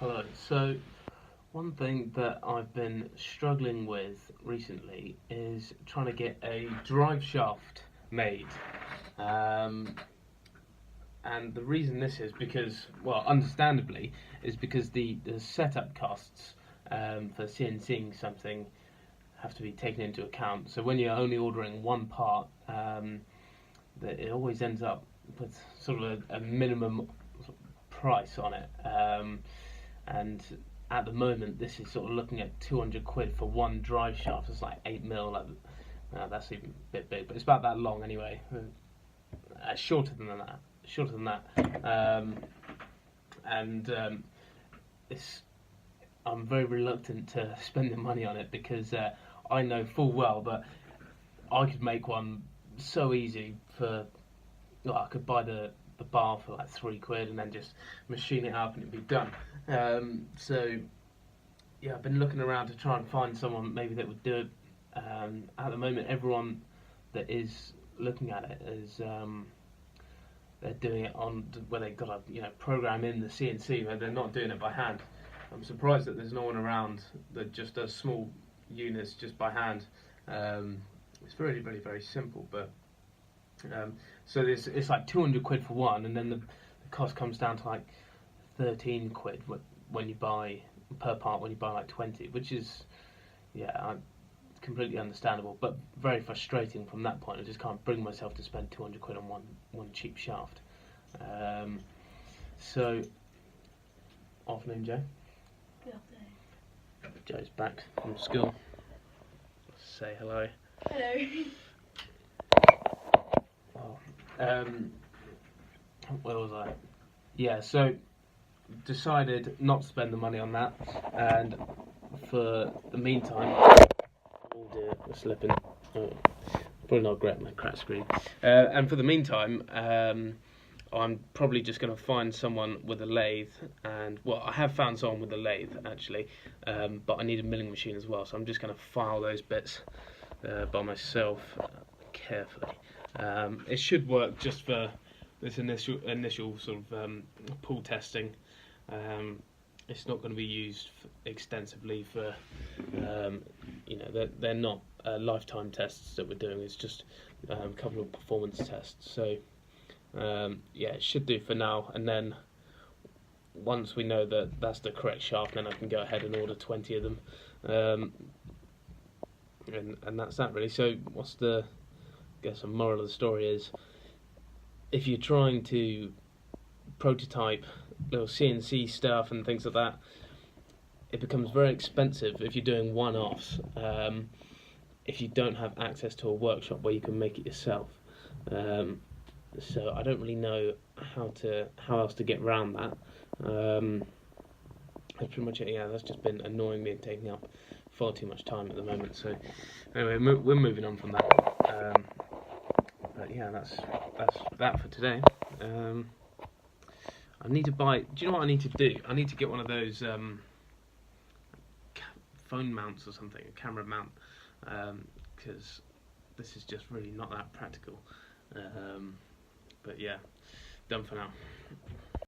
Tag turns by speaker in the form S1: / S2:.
S1: Hello. So, one thing that I've been struggling with recently is trying to get a drive shaft made. Um, and the reason this is because, well, understandably, is because the setup costs for CNCing something have to be taken into account. So when you're only ordering one part, that it always ends up with sort of a minimum price on it. And at the moment, this is sort of looking at 200 quid for one drive shaft. It's like 8 mil. That's even a bit big, but it's about that long anyway. Shorter than that. Shorter than that. It's. I'm very reluctant to spend the money on it because I know full well that I could make one so easy for. Well, I could buy the bar for like 3 quid and then just machine it up and it'd be done. So yeah, I've been looking around to try and find someone maybe that would do it. At the moment, everyone that is looking at it is they're doing it on where they've got to program in the CNC, where they're not doing it by hand. I'm surprised that there's no one around that just does small units just by hand. It's very, very, very simple, but so it's like 200 quid for one, and then the cost comes down to like 13 quid when you buy per part when you buy like 20, which is completely understandable, but very frustrating from that point. I just can't bring myself to spend 200 quid on one cheap shaft. So, afternoon, Joe.
S2: Good afternoon.
S1: Joe's back from school. Say hello.
S2: Hello.
S1: Where was I? Yeah, so decided not to spend the money on that, and for the meantime, oh dear, we're slipping. Oh, probably not great, my crack screen. And for the meantime, I'm probably just going to find someone with a lathe, and well, I have found someone with a lathe actually, but I need a milling machine as well, so I'm just going to file those bits by myself carefully. It should work just for this initial sort of pull testing. It's not going to be used extensively for, they're not lifetime tests that we're doing. It's just a couple of performance tests. So it should do for now. And then once we know that that's the correct shaft, then I can go ahead and order 20 of them. And that's that really. So what's the a moral of the story is, if you're trying to prototype little CNC stuff and things like that, it becomes very expensive if you're doing one-offs, if you don't have access to a workshop where you can make it yourself. So I don't really know how else to get around that. That's pretty much it. Yeah, that's just been annoying me and taking up far too much time at the moment. So anyway, we're moving on from that. But yeah, that's that for today. I need to buy. Do you know what I need to do? I need to get one of those phone mounts or something, a camera mount, because this is just really not that practical. But yeah, done for now.